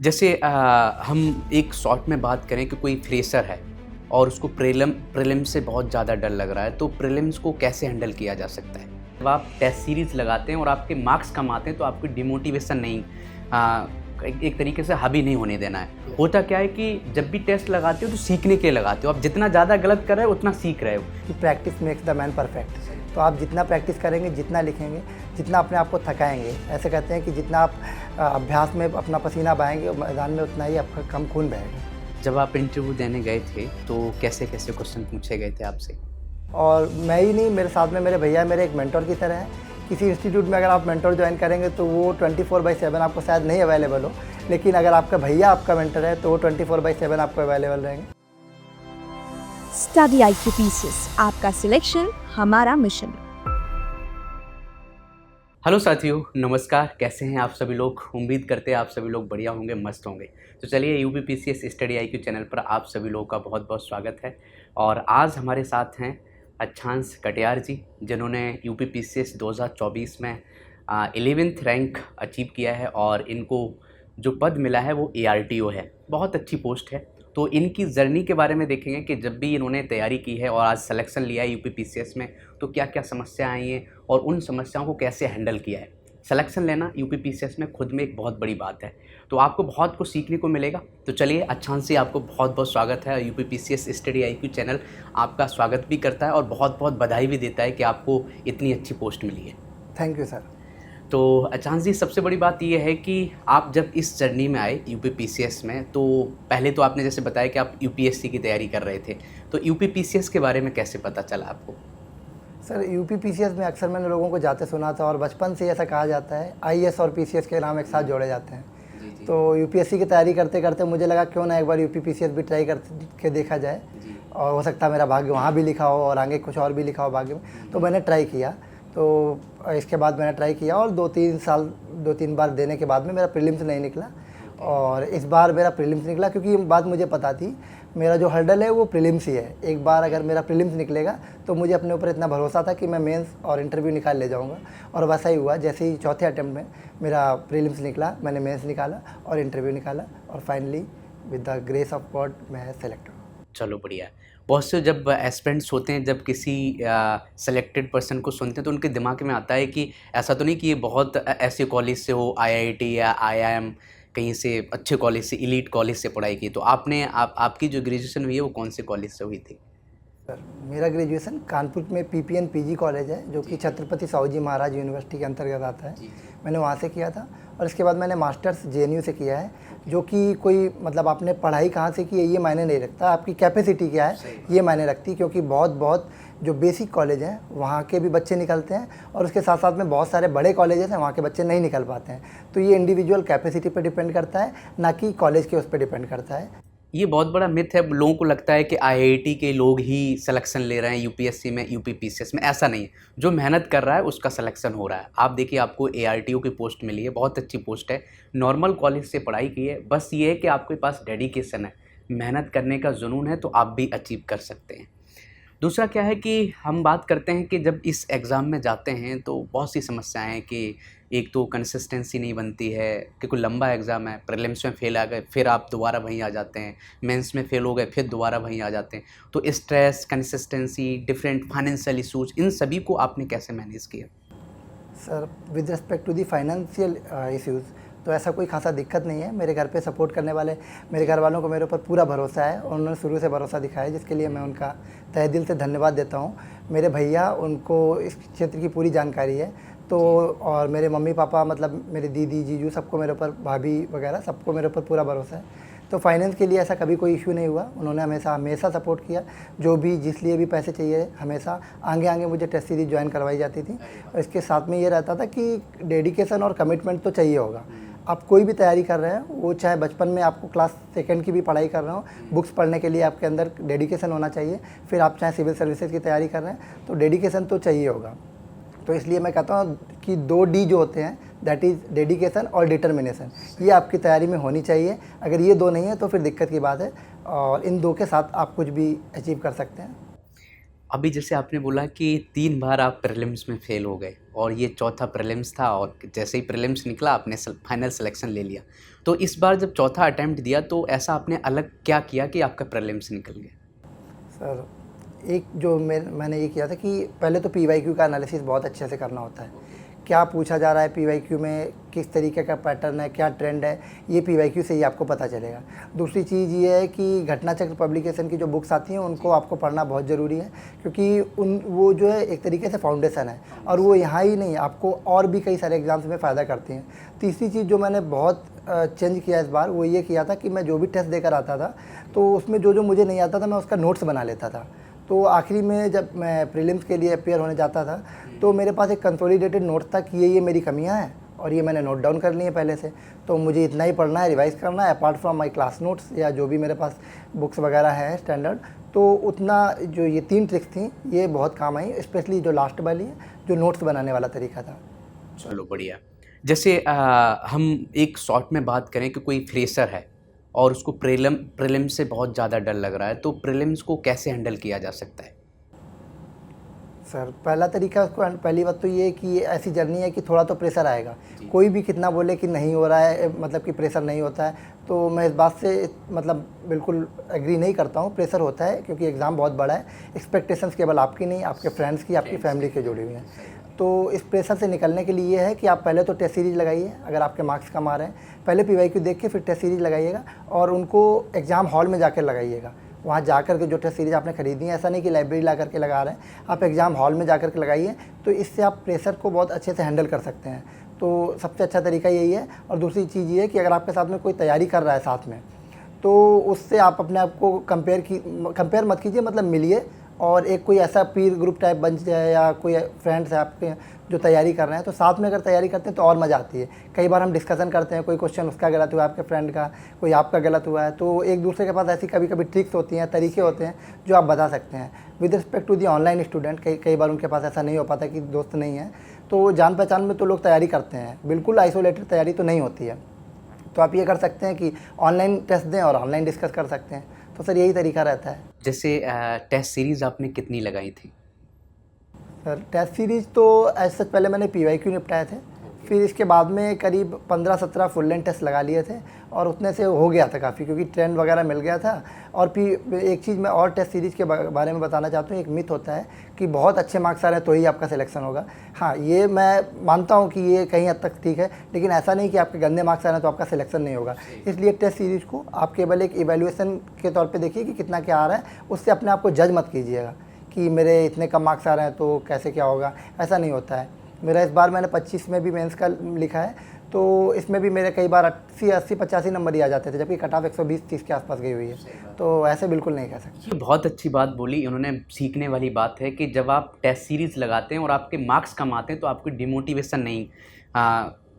जैसे हम एक शॉर्ट में बात करें कि कोई फ्रेशर है और उसको प्रीलिम से बहुत ज़्यादा डर लग रहा है, तो प्रीलिम्स को कैसे हैंडल किया जा सकता है? जब आप टेस्ट सीरीज़ लगाते हैं और आपके मार्क्स कम आते हैं तो आपको डिमोटिवेशन नहीं एक तरीके से हावी नहीं होने देना है। होता क्या है कि जब भी टेस्ट लगाते हो तो सीखने के लिए लगाते हो, आप जितना ज़्यादा गलत कर रहे हो उतना सीख रहे हो। कि practice makes the man perfect. तो आप जितना प्रैक्टिस करेंगे, जितना लिखेंगे, जितना अपने आप को थकाएंगे, ऐसे कहते हैं कि जितना आप अभ्यास में अपना पसीना बहाएंगे मैदान में, उतना ही आपका कम खून बहेगा। जब आप इंटरव्यू देने गए थे तो कैसे कैसे क्वेश्चन पूछे गए थे आपसे? और मैं ही नहीं, मेरे साथ में मेरे भैया मेरे एक मेंटर की तरह है। किसी इंस्टीट्यूट में अगर आप मेंटर ज्वाइन करेंगे तो वो 24/7 आपको शायद नहीं अवेलेबल हो, लेकिन अगर आपका भैया आपका मेंटर है तो वो 24/7 आपको अवेलेबल रहेंगे। स्टडी IQ पीसेस, आपका सिलेक्शन हमारा मिशन। हेलो साथियों, नमस्कार। कैसे हैं आप सभी लोग? उम्मीद करते हैं आप सभी लोग बढ़िया होंगे, मस्त होंगे। तो चलिए, UPPCS स्टडी IQ चैनल पर आप सभी लोगों का बहुत बहुत स्वागत है। और आज हमारे साथ हैं अच्छांश कटियार जी, जिन्होंने UPPCS 2024 में 11th रैंक अचीव किया है और इनको जो पद मिला है वो ARTO है। बहुत अच्छी पोस्ट है। तो इनकी जर्नी के बारे में देखेंगे कि जब भी इन्होंने तैयारी की है और आज सिलेक्शन लिया है UPPCS में, तो क्या क्या समस्या आई हैं और उन समस्याओं को कैसे हैंडल किया है। सिलेक्शन लेना UPPCS में खुद में एक बहुत बड़ी बात है, तो आपको बहुत कुछ सीखने को मिलेगा। तो चलिए, अच्छांश जी, आपको बहुत बहुत स्वागत है। UPPCS स्टडी IQ चैनल आपका स्वागत भी करता है और बहुत बहुत बधाई भी देता है कि आपको इतनी अच्छी पोस्ट मिली है। Thank you sir. तो अच्छांश जी, सबसे बड़ी बात ये है कि आप जब इस जर्नी में आए UPPCS में, तो पहले तो आपने जैसे बताया कि आप UPSC की तैयारी कर रहे थे, तो UPPCS के बारे में कैसे पता चला आपको? सर, UPPCS में अक्सर मैंने लोगों को जाते सुना था और बचपन से ऐसा कहा जाता है IAS और PCS के नाम एक साथ जोड़े जाते हैं। जी। तो UPSC की तैयारी करते करते मुझे लगा क्यों ना एक बार UPPCS भी ट्राई करके देखा जाए, और हो सकता है मेरा भाग्य वहाँ भी लिखा हो और आगे कुछ और भी लिखा हो भाग्य में। तो मैंने ट्राई किया। तो इसके बाद मैंने ट्राई किया और 2-3 बार देने के बाद में मेरा प्रीलिम्स नहीं निकला, और इस बार मेरा प्रीलिम्स निकला। क्योंकि ये बात मुझे पता थी, मेरा जो हर्डल है वो प्रीलिम्स ही है। एक बार अगर मेरा प्रीलिम्स निकलेगा तो मुझे अपने ऊपर इतना भरोसा था कि मैं मेंस और इंटरव्यू निकाल ले जाऊंगा, और वैसा ही हुआ। जैसे ही चौथे अटेम्प्ट में मेरा प्रीलिम्स निकला, मैंने मेंस निकाला और इंटरव्यू निकाला, और finally with the grace of God मैं सेलेक्ट हुआ। चलो, बढ़िया है। बहुत से जब एस्पिरेंट्स होते हैं, जब किसी सेलेक्टेड पर्सन को सुनते हैं तो उनके दिमाग में आता है कि ऐसा तो नहीं कि ये बहुत ऐसे कॉलेज से हो, IIT या IIM, कहीं से अच्छे कॉलेज से, एलीट कॉलेज से पढ़ाई की। तो आपकी जो ग्रेजुएशन हुई है वो कौन से कॉलेज से हुई थी? सर, मेरा ग्रेजुएशन कानपुर में PPN PG कॉलेज है, जो कि छत्रपति साहूजी महाराज यूनिवर्सिटी के अंतर्गत आता है। मैंने वहाँ से किया था, और इसके बाद मैंने मास्टर्स JNU से किया है। जो कि कोई मतलब आपने पढ़ाई कहाँ से की है ये मायने नहीं रखता, आपकी कैपेसिटी क्या है ये मायने रखती है। क्योंकि बहुत जो बेसिक कॉलेज हैं वहाँ के भी बच्चे निकलते हैं, और उसके साथ साथ में बहुत सारे बड़े कॉलेजेस हैं वहाँ के बच्चे नहीं निकल पाते हैं। तो ये इंडिविजुअल कैपेसिटी पर डिपेंड करता है, ना कि कॉलेज के उस पर डिपेंड करता है। ये बहुत बड़ा मिथ है। लोगों को लगता है कि IIT के लोग ही सिलेक्शन ले रहे हैं UPSC में, UPPCS में। ऐसा नहीं है। जो मेहनत कर रहा है उसका सिलेक्शन हो रहा है। आप देखिए, आपको ARTO की पोस्ट मिली है, बहुत अच्छी पोस्ट है। नॉर्मल कॉलेज से पढ़ाई की है, बस ये है कि आपके पास डेडिकेशन है, मेहनत करने का जुनून है, तो आप भी अचीव कर सकते हैं। दूसरा क्या है कि हम बात करते हैं कि जब इस एग्ज़ाम में जाते हैं तो बहुत सी समस्याएं हैं कि एक तो कंसिस्टेंसी नहीं बनती है, कि कोई लंबा एग्ज़ाम है, प्रीलिम्स में फेल आ गए, फिर आप दोबारा वहीं आ जाते हैं, मेंस में फेल हो गए, फिर दोबारा वहीं आ जाते हैं। तो stress, consistency, different financial issues, इन सभी को आपने कैसे मैनेज किया? Sir, with respect to the financial issues, तो ऐसा कोई खासा दिक्कत नहीं है। मेरे घर पे सपोर्ट करने वाले, मेरे घर वालों को मेरे ऊपर पूरा भरोसा है, और उन्होंने शुरू से भरोसा दिखाया, जिसके लिए मैं उनका तहे दिल से धन्यवाद देता हूँ। मेरे भैया, उनको इस क्षेत्र की पूरी जानकारी है। तो और मेरे मम्मी पापा, मतलब मेरे दीदी जीजू, सबको मेरे ऊपर, भाभी वगैरह सबको मेरे ऊपर पूरा भरोसा है। तो फाइनेंस के लिए ऐसा कभी कोई इशू नहीं हुआ। उन्होंने हमेशा सपोर्ट किया। जो भी जिस लिए भी पैसे चाहिए, हमेशा आगे मुझे टेस्ट सीरीज ज्वाइन करवाई जाती थी। और इसके साथ में ये रहता था कि डेडिकेशन और कमिटमेंट तो चाहिए होगा। आप कोई भी तैयारी कर रहे हैं, वो चाहे बचपन में आपको क्लास 2nd की भी पढ़ाई कर रहे हो, बुक्स पढ़ने के लिए आपके अंदर डेडिकेशन होना चाहिए। फिर आप चाहे सिविल सर्विसेज की तैयारी कर रहे हैं तो डेडिकेशन तो चाहिए होगा। तो इसलिए मैं कहता हूँ कि 2D जो होते हैं, दैट इज़ डेडिकेशन और डिटर्मिनेशन, ये आपकी तैयारी में होनी चाहिए। अगर ये 2 नहीं है तो फिर दिक्कत की बात है, और इन 2 के साथ आप कुछ भी अचीव कर सकते हैं। अभी जैसे आपने बोला कि 3 बार आप प्रीलिम्स में फेल हो गए और ये चौथा प्रीलिम्स था, और जैसे ही प्रीलिम्स निकला आपने फाइनल सिलेक्शन ले लिया। तो इस बार जब चौथा अटैम्प्ट दिया तो ऐसा आपने अलग क्या किया कि आपका प्रीलिम्स निकल गया? सर एक जो मैंने ये किया था कि पहले तो PYQ का एनालिसिस बहुत अच्छे से करना होता है, क्या पूछा जा रहा है PYQ में, किस तरीके का पैटर्न है, क्या ट्रेंड है, ये PYQ से ही आपको पता चलेगा। दूसरी चीज़ ये है कि घटना चक्र पब्लिकेशन की जो बुक्स आती हैं उनको आपको पढ़ना बहुत ज़रूरी है, क्योंकि वो जो है एक तरीके से फाउंडेशन है, और वो यहाँ ही नहीं, आपको और भी कई सारे एग्ज़ाम्स में फ़ायदा करती हैं। तीसरी चीज़ जो मैंने बहुत चेंज किया इस बार, वो ये किया था कि मैं जो भी टेस्ट देकर आता था तो उसमें जो मुझे नहीं आता था मैं उसका नोट्स बना लेता था। तो आखिरी में जब मैं प्रीलिम्स के लिए अपेयर होने जाता था तो मेरे पास एक कंसोलिडेटेड नोट था कि ये मेरी कमियां हैं, और ये मैंने नोट डाउन कर ली है पहले से, तो मुझे इतना ही पढ़ना है, रिवाइज़ करना है, apart from my class notes या जो भी मेरे पास बुक्स वगैरह हैं स्टैंडर्ड। तो उतना जो ये 3 ट्रिक्स थी ये बहुत काम आई, स्पेशली जो लास्ट वाली है, जो नोट्स बनाने वाला तरीका था। चलो बढ़िया। जैसे हम एक शॉर्ट में बात करें कि कोई फ्रेशर है और उसको प्रीलिम्स से बहुत ज़्यादा डर लग रहा है, तो प्रीलिम्स को कैसे हैंडल किया जा सकता है? सर पहला तरीका उसको, पहली बात तो ये है कि ऐसी जर्नी है कि थोड़ा तो प्रेशर आएगा। कोई भी कितना बोले कि नहीं हो रहा है, मतलब कि प्रेशर नहीं होता है, तो मैं इस बात से मतलब बिल्कुल एग्री नहीं करता हूँ। प्रेशर होता है क्योंकि एग्ज़ाम बहुत बड़ा है, एक्सपेक्टेशंस केवल आपकी नहीं, आपके फ्रेंड्स की, आपकी फैमिली के जुड़ी हुई हैं। तो इस प्रेशर से निकलने के लिए ये है कि आप पहले तो टेस्ट सीरीज लगाइए। अगर आपके मार्क्स कम आ रहे हैं, पहले PYQ देख के फिर टेस्ट सीरीज लगाइएगा, और उनको एग्ज़ाम हॉल में जाकर लगाइएगा। वहाँ जाकर के जो टेस्ट सीरीज आपने खरीदी है, ऐसा नहीं कि लाइब्रेरी ला करके लगा रहे हैं, आप एग्ज़ाम हॉल में जाकर के लगाइए, तो इससे आप प्रेशर को बहुत अच्छे से हैंडल कर सकते हैं। तो सबसे अच्छा तरीका यही है। और दूसरी चीज़ ये है कि अगर आपके साथ में कोई तैयारी कर रहा है साथ में, तो उससे आप अपने आप को कंपेयर मत कीजिए, मतलब मिलिए, और एक कोई ऐसा पीर ग्रुप टाइप बन जाए या कोई फ्रेंड्स है आपके जो तैयारी कर रहे हैं, तो साथ में अगर तैयारी करते हैं तो और मज़ा आती है। कई बार हम डिस्कशन करते हैं, कोई क्वेश्चन उसका गलत हुआ है, आपके फ्रेंड का, कोई आपका गलत हुआ है, तो एक दूसरे के पास ऐसी कभी कभी ट्रिक्स होती हैं, तरीके होते हैं जो आप बता सकते हैं। With respect to the online student, कई बार उनके पास ऐसा नहीं हो पाता कि दोस्त नहीं है, तो जान पहचान में तो लोग तैयारी करते हैं, बिल्कुल आइसोलेटेड तैयारी तो नहीं होती है। तो आप ये कर सकते हैं कि ऑनलाइन टेस्ट दें और ऑनलाइन डिस्कस कर सकते हैं। तो सर यही तरीका रहता है। जैसे टेस्ट सीरीज़ आपने कितनी लगाई थी? सर टेस्ट सीरीज़ तो ऐसे पहले मैंने PYQ निपटाए थे, फिर इसके बाद में करीब 15-17 फुल लेंथ टेस्ट लगा लिए थे, और उतने से हो गया था काफ़ी, क्योंकि ट्रेंड वगैरह मिल गया था। और फिर एक चीज़ मैं और टेस्ट सीरीज़ के बारे में बताना चाहता हूँ। एक मिथ होता है कि बहुत अच्छे मार्क्स आ रहे हैं तो ही आपका सिलेक्शन होगा। हाँ, ये मैं मानता हूँ कि ये कहीं हद तक ठीक है, लेकिन ऐसा नहीं कि आपके गंदे मार्क्स आ रहे हैं तो आपका सिलेक्शन नहीं होगा। इसलिए टेस्ट सीरीज़ को आप केवल एक इवैल्यूएशन के तौर पर देखिए कि कितना क्या आ रहा है, उससे अपने आप को जज मत कीजिएगा कि मेरे इतने कम मार्क्स आ रहे हैं तो कैसे क्या होगा। ऐसा नहीं होता है। मेरा इस बार मैंने 25 में भी मेंस का लिखा है, तो इसमें भी मेरे कई बार 80-85 नंबर ही आ जाते थे, जबकि कट ऑफ 120-30 के आसपास गई हुई है। तो ऐसे बिल्कुल नहीं कह सकते। ये बहुत अच्छी बात बोली इन्होंने, सीखने वाली बात है कि जब आप टेस्ट सीरीज़ लगाते हैं और आपके मार्क्स कम आते हैं तो आपको डिमोटिवेशन नहीं,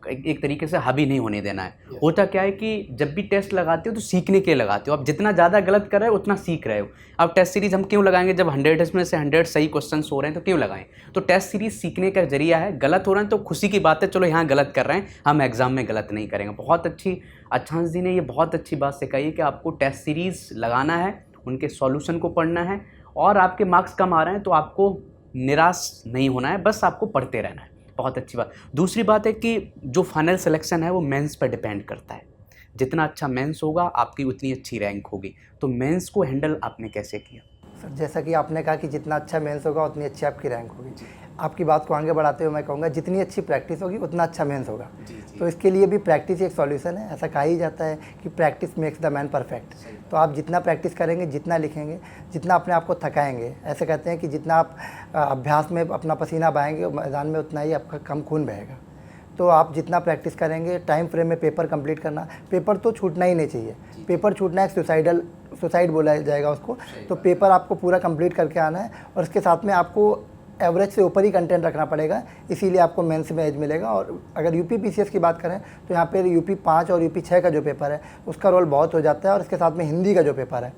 एक तरीके से हावी नहीं होने देना है। होता क्या है कि जब भी टेस्ट लगाते हो तो सीखने के लिए लगाते हो, आप जितना ज़्यादा गलत कर रहे हो उतना सीख रहे हो। अब टेस्ट सीरीज़ हम क्यों लगाएंगे? जब 100 में से 100 सही क्वेश्चन हो रहे हैं तो क्यों लगाएं? तो टेस्ट सीरीज़ सीखने का जरिया है। गलत हो रहे हैं तो खुशी की बात है, चलो यहाँ गलत कर रहे हैं, हम एग्ज़ाम में गलत नहीं करेंगे। बहुत अच्छी, अच्छांश जी ने ये बहुत अच्छी बात सिखाई है कि आपको टेस्ट सीरीज़ लगाना है, उनके सॉल्यूशन को पढ़ना है, और आपके मार्क्स कम आ रहे हैं तो आपको निराश नहीं होना है, बस आपको पढ़ते रहना है। बहुत अच्छी बात। दूसरी बात है कि जो फाइनल सिलेक्शन है वो मेंस पर डिपेंड करता है। जितना अच्छा मेंस होगा आपकी उतनी अच्छी रैंक होगी। तो मेंस को हैंडल आपने कैसे किया? सर जैसा कि आपने कहा कि जितना अच्छा मेंस होगा उतनी अच्छी आपकी रैंक होगी। आपकी बात को आगे बढ़ाते हुए मैं कहूँगा जितनी अच्छी प्रैक्टिस होगी उतना अच्छा मेंस होगा। तो इसके लिए भी प्रैक्टिस एक सॉल्यूशन है। ऐसा कहा ही जाता है कि practice makes the man perfect. तो आप जितना प्रैक्टिस करेंगे, जितना लिखेंगे, जितना अपने आप को थकाएंगे, ऐसे कहते हैं कि जितना आप अभ्यास में अपना पसीना बहाएंगे मैदान में, उतना ही आपका कम खून बहेगा। तो आप जितना प्रैक्टिस करेंगे, टाइम फ्रेम में पेपर कंप्लीट करना, पेपर तो छूटना ही नहीं चाहिए। पेपर छूटना है सुसाइड बोला जाएगा उसको। तो पेपर आपको पूरा कंप्लीट करके आना है, और इसके साथ में आपको एवरेज से ऊपर ही कंटेंट रखना पड़ेगा, इसीलिए आपको मेंस में एज मिलेगा। और अगर यूपी पीसीएस की बात करें तो यहाँ पर यूपी 5 और यूपी 6 का जो पेपर है उसका रोल बहुत हो जाता है, और इसके साथ में हिंदी का जो पेपर है,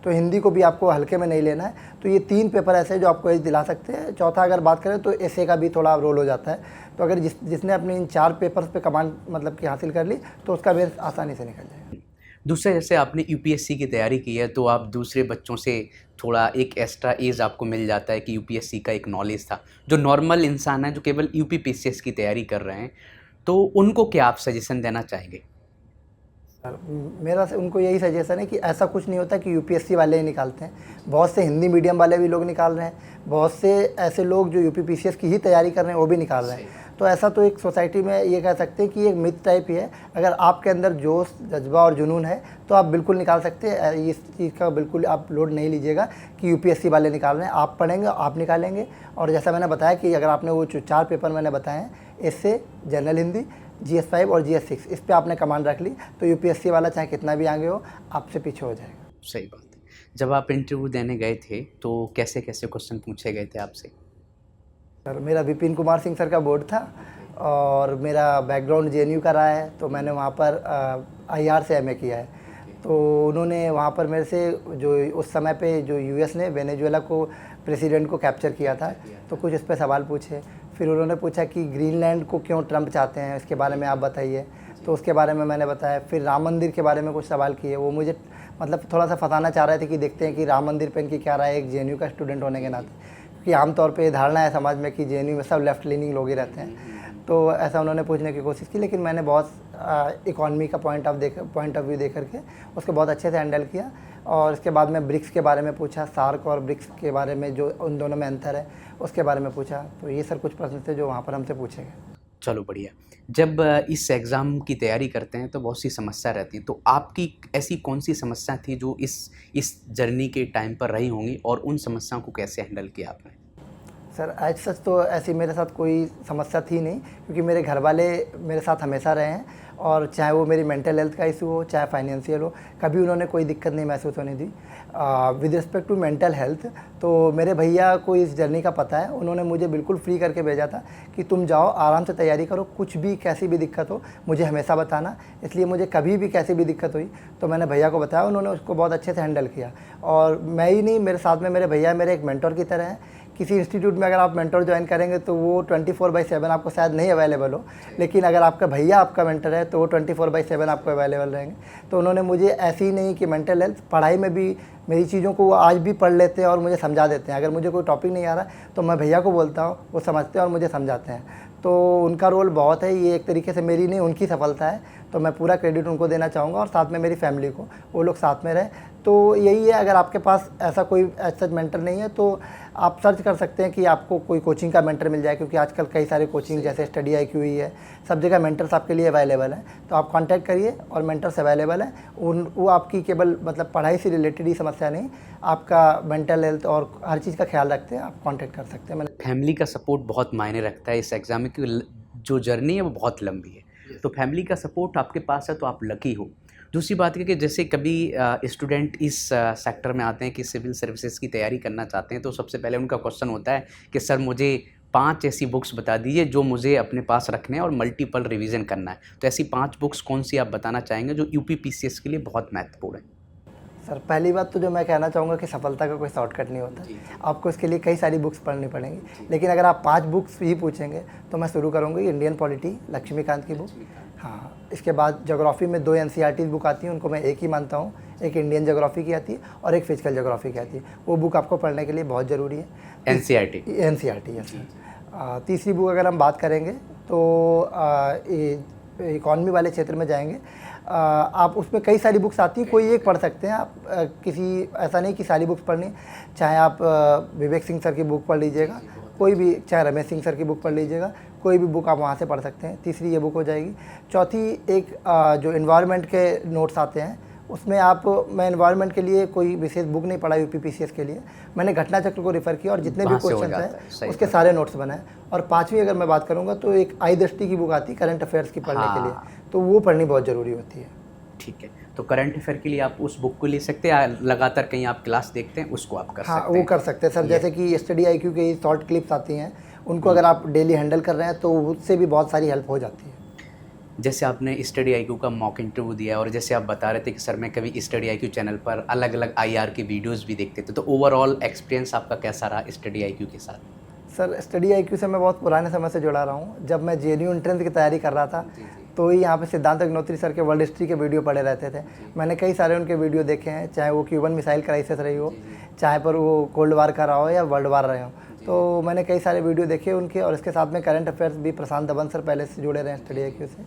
तो हिंदी को भी आपको हल्के में नहीं लेना है। तो ये 3 पेपर ऐसे हैं जो आपको एज दिला सकते हैं। चौथा अगर बात करें तो एसए का भी थोड़ा रोल हो जाता है। तो अगर जिसने अपने इन 4 पेपर्स पे कमांड मतलब कि हासिल कर ली तो उसका बेस आसानी से निकल जाएगा। दूसरा, जैसे आपने यूपीएससी की तैयारी की है तो आप दूसरे बच्चों से थोड़ा एक एक्स्ट्रा एज आपको मिल जाता है कि यूपीएससी का एक नॉलेज था। जो नॉर्मल इंसान है जो केवल यूपीपीसीएस की तैयारी कर रहे हैं, तो उनको क्या आप सजेशन देना चाहेंगे? सर, मेरा से उनको यही सजेशन है कि ऐसा कुछ नहीं होता कि यूपीएससी वाले ही निकालते हैं। बहुत से हिंदी मीडियम वाले भी लोग निकाल रहे हैं, बहुत से ऐसे लोग जो यूपीपीसीएस की ही तैयारी कर रहे हैं वो भी निकाल रहे हैं। तो ऐसा तो एक सोसाइटी में ये कह सकते हैं कि एक मिथ टाइप ही है। अगर आपके अंदर जोश, जज्बा और जुनून है तो आप बिल्कुल निकाल सकते हैं। इस चीज़ का बिल्कुल आप लोड नहीं लीजिएगा कि यूपीएससी वाले निकाल रहे हैं। आप पढ़ेंगे, आप निकालेंगे। और जैसा मैंने बताया कि अगर आपने वो जो 4 पेपर मैंने बताए हैं, इससे जनरल हिंदी, GS5 और GS6, इस पे आपने कमांड रख ली तो यूपीएससी वाला चाहे कितना भी आगे हो आपसे पीछे हो जाएगा। सही बात है। जब आप इंटरव्यू देने गए थे तो कैसे कैसे क्वेश्चन पूछे गए थे आपसे? सर, मेरा विपिन कुमार सिंह सर का बोर्ड था और मेरा बैकग्राउंड जेएनयू का रहा है, तो मैंने वहाँ पर IR से MA किया है। तो उन्होंने वहाँ पर मेरे से, जो उस समय पे जो US ने वेनेजुएला को प्रेसिडेंट को कैप्चर किया था, तो कुछ इस पर सवाल पूछे। फिर उन्होंने पूछा कि ग्रीनलैंड को क्यों ट्रंप चाहते हैं, इसके बारे में आप बताइए। तो उसके बारे में मैंने बताया। फिर राम मंदिर के बारे में कुछ सवाल किए। वो मुझे मतलब थोड़ा सा फंसाना चाह रहे थे कि देखते हैं कि राम मंदिर पे इनकी क्या राय है एक JNU का स्टूडेंट होने के नाते, क्योंकि आमतौर पे ये धारणा है समाज में कि JNU में सब लेफ्ट लीनिंग लोग ही रहते हैं। तो ऐसा उन्होंने पूछने की कोशिश की, लेकिन मैंने बहुत इकॉनमी का पॉइंट ऑफ व्यू दे करके उसको बहुत अच्छे से हैंडल किया। और इसके बाद में ब्रिक्स के बारे में पूछा, सार्क और ब्रिक्स के बारे में जो उन दोनों में अंतर है उसके बारे में पूछा। तो ये सर कुछ प्रश्न थे जो वहाँ पर हमसे पूछे गए। चलो बढ़िया। जब इस एग्ज़ाम की तैयारी करते हैं तो बहुत सी समस्या रहती है, तो आपकी ऐसी कौन सी समस्या थी जो इस जर्नी के टाइम पर रही होंगी और उन समस्याओं को कैसे हैंडल किया आपने? सर, एज सच तो ऐसी मेरे साथ कोई समस्या थी नहीं, क्योंकि मेरे घर वाले मेरे साथ हमेशा रहे हैं। और चाहे वो मेरी मेंटल हेल्थ का इशू हो, चाहे फाइनेंशियल हो, कभी उन्होंने कोई दिक्कत नहीं महसूस होने दी। With respect to mental health, तो मेरे भैया को इस जर्नी का पता है। उन्होंने मुझे बिल्कुल फ्री करके भेजा था कि तुम जाओ, आराम से तैयारी करो, कुछ भी कैसी भी दिक्कत हो मुझे हमेशा बताना। इसलिए मुझे कभी भी कैसी भी दिक्कत हुई तो मैंने भैया को बताया, उन्होंने उसको बहुत अच्छे से हैंडल किया। और मैं ही नहीं, मेरे साथ में मेरे भैया मेरे एक मेंटर की तरह हैं। किसी इंस्टीट्यूट में अगर आप मेंटर ज्वाइन करेंगे तो वो 24/7 आपको शायद नहीं अवेलेबल हो, लेकिन अगर आपका भैया आपका मेंटर है तो वो 24/7 आपको अवेलेबल रहेंगे। तो उन्होंने मुझे ऐसी ही नहीं कि मेंटल हेल्थ, पढ़ाई में भी मेरी चीज़ों को वो आज भी पढ़ लेते हैं और मुझे समझा देते हैं। अगर मुझे कोई टॉपिक नहीं आ रहा तो मैं भैया को बोलता हूँ, वो समझते हैं और मुझे समझाते हैं। तो उनका रोल बहुत है। ये एक तरीके से मेरी नहीं, उनकी सफलता है। तो मैं पूरा क्रेडिट उनको देना चाहूँगा और साथ में मेरी फैमिली को, वो लोग साथ में रहे। तो यही है, अगर आपके पास ऐसा कोई सच मेंटर नहीं है तो आप सर्च कर सकते हैं कि आपको कोई कोचिंग का मेंटर मिल जाए, क्योंकि आजकल कई सारे कोचिंग जैसे स्टडी IQ ही है, सब जगह मेंटर्स आपके लिए अवेलेबल हैं। तो आप कांटेक्ट करिए और मेंटर्स अवेलेबल हैं। वो आपकी केवल मतलब पढ़ाई से रिलेटेड ही समस्या नहीं, आपका मेंटल हेल्थ और हर चीज़ का ख्याल रखते हैं, आप कांटेक्ट कर सकते हैं। फैमिली का सपोर्ट बहुत मायने रखता है इस एग्ज़ाम में, क्योंकि जो जर्नी है वो बहुत लंबी है। तो फैमिली का सपोर्ट आपके पास है तो आप लकी हो। दूसरी बात है कि जैसे कभी स्टूडेंट इस सेक्टर में आते हैं कि सिविल सर्विसेज की तैयारी करना चाहते हैं, तो सबसे पहले उनका क्वेश्चन होता है कि सर मुझे 5 ऐसी बुक्स बता दीजिए जो मुझे अपने पास रखने हैं और मल्टीपल रिवीजन करना है। तो ऐसी 5 बुक्स कौन सी आप बताना चाहेंगे जो यूपीपीसीएस के लिए बहुत महत्वपूर्ण है? सर, पहली बात तो जो मैं कहना चाहूँगा कि सफलता का कोई शॉर्टकट नहीं होता। आपको इसके लिए कई सारी बुक्स पढ़नी पड़ेंगी, लेकिन अगर आप 5 बुक्स ही पूछेंगे तो मैं शुरू करूँगी इंडियन पॉलिटी, लक्ष्मीकांत की बुक। हाँ, इसके बाद ज्योग्राफी में 2 NCERT बुक आती हैं, उनको मैं एक ही मानता हूँ। एक इंडियन ज्योग्राफी की आती है और एक फिजिकल ज्योग्राफी की आती है। वो बुक आपको पढ़ने के लिए बहुत ज़रूरी है। NCERT, yes. तीसरी बुक अगर हम बात करेंगे तो इकॉनमी वाले क्षेत्र में जाएंगे। आप उसमें कई सारी बुक्स आती हैं, कोई एक पढ़ सकते हैं आप। किसी ऐसा नहीं कि सारी बुक्स पढ़नी, चाहे आप विवेक सिंह सर की बुक पढ़ लीजिएगा, कोई भी, चाहे रमेश सिंह सर की बुक पढ़ लीजिएगा, कोई भी बुक आप वहाँ से पढ़ सकते हैं। तीसरी ये बुक हो जाएगी। चौथी एक जो एनवायरनमेंट के नोट्स आते हैं उसमें मैं एनवायरनमेंट के लिए कोई विशेष बुक नहीं पढ़ा यूपीपीसीएस के लिए, मैंने घटना चक्र को रेफ़र किया और जितने भी क्वेश्चन हैं उसके सारे नोट्स बनाए। और पाँचवीं अगर मैं बात करूँगा तो एक आई दृष्टि की बुक आती है करंट अफेयर्स की पढ़ने के लिए, तो वो पढ़नी बहुत ज़रूरी होती है। ठीक है, तो करंट अफेयर के लिए आप उस बुक को ले सकते हैं, लगातार कहीं आप क्लास देखते हैं उसको आप कर सकते हैं। हाँ, वो कर सकते हैं सर। जैसे कि स्टडी IQ की शॉर्ट क्लिप्स आती हैं, उनको अगर आप डेली हैंडल कर रहे हैं तो उससे भी बहुत सारी हेल्प हो जाती है। जैसे आपने स्टडी IQ का मॉक इंटरव्यू दिया और जैसे आप बता रहे थे कि सर मैं कभी स्टडी IQ चैनल पर अलग अलग IR की वीडियोस भी देखते थे, तो ओवरऑल एक्सपीरियंस आपका कैसा रहा स्टडी IQ के साथ? सर, स्टडी IQ से मैं बहुत पुराने समय से जुड़ा रहा हूँ। जब मैं JNU एंट्रेंस की तैयारी कर रहा था तो ही यहाँ पे सिद्धांत अग्निहोत्री सर के वर्ल्ड हिस्ट्री के वीडियो पड़े रहते थे। मैंने कई सारे उनके वीडियो देखे हैं, चाहे वो क्यूबन मिसाइल क्राइसिस रही हो, चाहे पर वो कोल्ड वार का रहा हो या वर्ल्ड वार रहे हो। तो मैंने कई सारे वीडियो देखे उनके, और इसके साथ में करंट अफेयर्स भी प्रशांत दबन सर पहले से जुड़े रहे हैं स्टडी IQ से,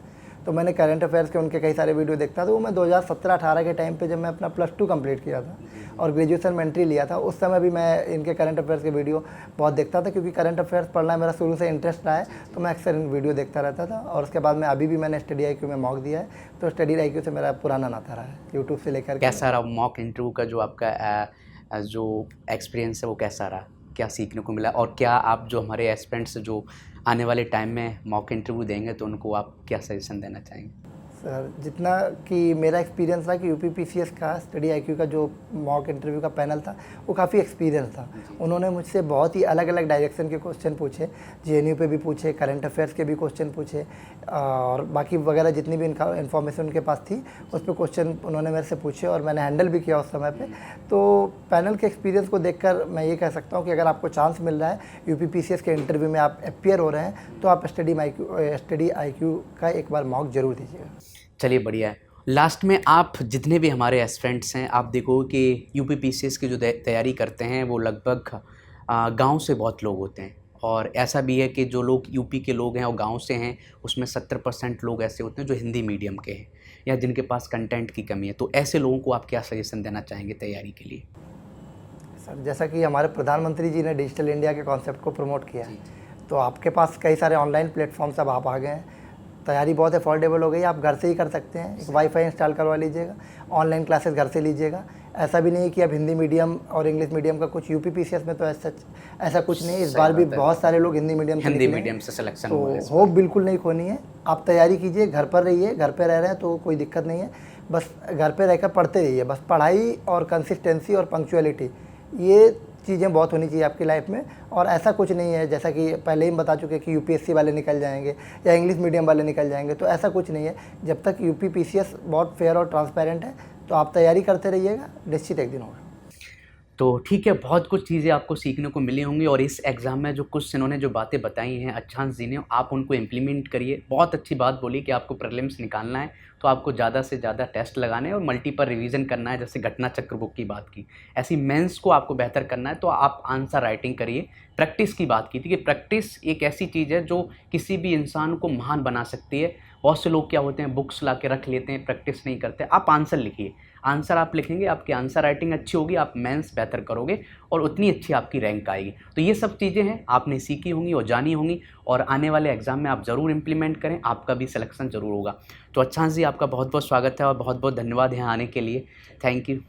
तो मैंने करंट अफेयर्स के उनके कई सारे वीडियो देखता था। तो वो मैं 2017-18 के टाइम पे जब मैं अपना +2 कंप्लीट किया था और ग्रेजुएशन में एंट्री लिया था, उस समय भी मैं इनके करंट अफेयर्स के वीडियो बहुत देखता था, क्योंकि करंट अफेयर्स पढ़ना मेरा शुरू से इंटरेस्ट रहा है, तो मैं अक्सर इन वीडियो देखता रहता था। और उसके बाद में अभी भी मैंने स्टडी IQ में मॉक दिया है, तो स्टडी IQ से मेरा पुराना नाता रहा है, यूट्यूब से लेकर। कैसा रहा मॉक इंटरव्यू का जो आपका जो एक्सपीरियंस है वो कैसा रहा, क्या सीखने को मिला, और क्या आप जो हमारे एस्पिरेंट्स जो आने वाले टाइम में मॉक इंटरव्यू देंगे तो उनको आप क्या सजेशन देना चाहेंगे? सर, जितना कि मेरा एक्सपीरियंस था कि UPPCS का स्टडी IQ का जो मॉक इंटरव्यू का पैनल था वो काफ़ी एक्सपीरियंस था। उन्होंने मुझसे बहुत ही अलग अलग डायरेक्शन के क्वेश्चन पूछे, GNU पे भी पूछे, करंट अफेयर्स के भी क्वेश्चन पूछे, और बाकी वगैरह जितनी भी इन्फॉर्मेशन उनके पास थी उस पर क्वेश्चन उन्होंने मेरे से पूछे, और मैंने हैंडल भी किया उस समय पर। तो पैनल के एक्सपीरियंस को देखकर मैं ये कह सकता हूँ कि अगर आपको चांस मिल रहा है UPPCS के इंटरव्यू में आप अपीयर हो रहे हैं, तो आप स्टडी IQ का एक बार मॉक ज़रूर दीजिएगा। चलिए बढ़िया है। लास्ट में आप जितने भी हमारे एस्पिरेंट्स हैं, आप देखो कि UPPCS की जो तैयारी करते हैं वो लगभग गांव से बहुत लोग होते हैं, और ऐसा भी है कि जो लोग यूपी के लोग हैं और गांव से हैं उसमें 70% लोग ऐसे होते हैं जो हिंदी मीडियम के हैं या जिनके पास कंटेंट की कमी है। तो ऐसे लोगों को आप क्या सजेशन देना चाहेंगे तैयारी के लिए? सर, जैसा कि हमारे प्रधानमंत्री जी ने डिजिटल इंडिया के कॉन्सेप्ट को प्रमोट किया है, तो आपके पास कई सारे ऑनलाइन प्लेटफॉर्म्स अब आप आ गए हैं, तैयारी बहुत अफोर्डेबल हो गई है, आप घर से ही कर सकते हैं। एक वाईफाई इंस्टॉल करवा लीजिएगा, ऑनलाइन क्लासेस घर से लीजिएगा। ऐसा भी नहीं है कि अब हिंदी मीडियम और इंग्लिश मीडियम का कुछ UPPCS में तो ऐसा कुछ नहीं है। इस बार भी बहुत सारे लोग हिंदी मीडियम से सिलेक्शन तो हुआ है। होप बिल्कुल नहीं खोनी है, आप तैयारी कीजिए, घर पर रहिए, घर पर रह रहे हैं तो कोई दिक्कत नहीं है, बस घर पर रहकर पढ़ते रहिए। बस पढ़ाई और कंसिस्टेंसी और पंक्चुअलिटी, ये चीज़ें बहुत होनी चाहिए आपकी लाइफ में। और ऐसा कुछ नहीं है, जैसा कि पहले ही बता चुके कि UPSC वाले निकल जाएंगे या इंग्लिश मीडियम वाले निकल जाएंगे, तो ऐसा कुछ नहीं है। जब तक UPPCS बहुत फेयर और ट्रांसपेरेंट है, तो आप तैयारी करते रहिएगा, निश्चित एक दिन होगा। तो ठीक है, बहुत कुछ चीज़ें आपको सीखने को मिली होंगी, और इस एग्ज़ाम में जो कुछ इन्होंने जो बातें बताई हैं अच्छांश जी ने, आप उनको इम्प्लीमेंट करिए। बहुत अच्छी बात बोली कि आपको प्रीलिम्स निकालना है तो आपको ज़्यादा से ज़्यादा टेस्ट लगाने हैं और मल्टीपल रिवीजन करना है, जैसे घटना चक्र बुक की बात की। ऐसी मेंस को आपको बेहतर करना है तो आप आंसर राइटिंग करिए। प्रैक्टिस की बात की थी कि प्रैक्टिस एक ऐसी चीज़ है जो किसी भी इंसान को महान बना सकती है। बहुत से लोग क्या होते हैं, बुक्स ला के रख लेते हैं, प्रैक्टिस नहीं करते। आप आंसर लिखिए, आंसर आप लिखेंगे, आपकी आंसर राइटिंग अच्छी होगी, आप मेंस बेहतर करोगे और उतनी अच्छी आपकी रैंक आएगी। तो ये सब चीज़ें हैं आपने सीखी होंगी और जानी होंगी, और आने वाले एग्ज़ाम में आप ज़रूर इम्प्लीमेंट करें, आपका भी सिलेक्शन ज़रूर होगा। तो अच्छांश जी, आपका बहुत बहुत स्वागत है और बहुत बहुत धन्यवाद यहाँ आने के लिए। Thank you.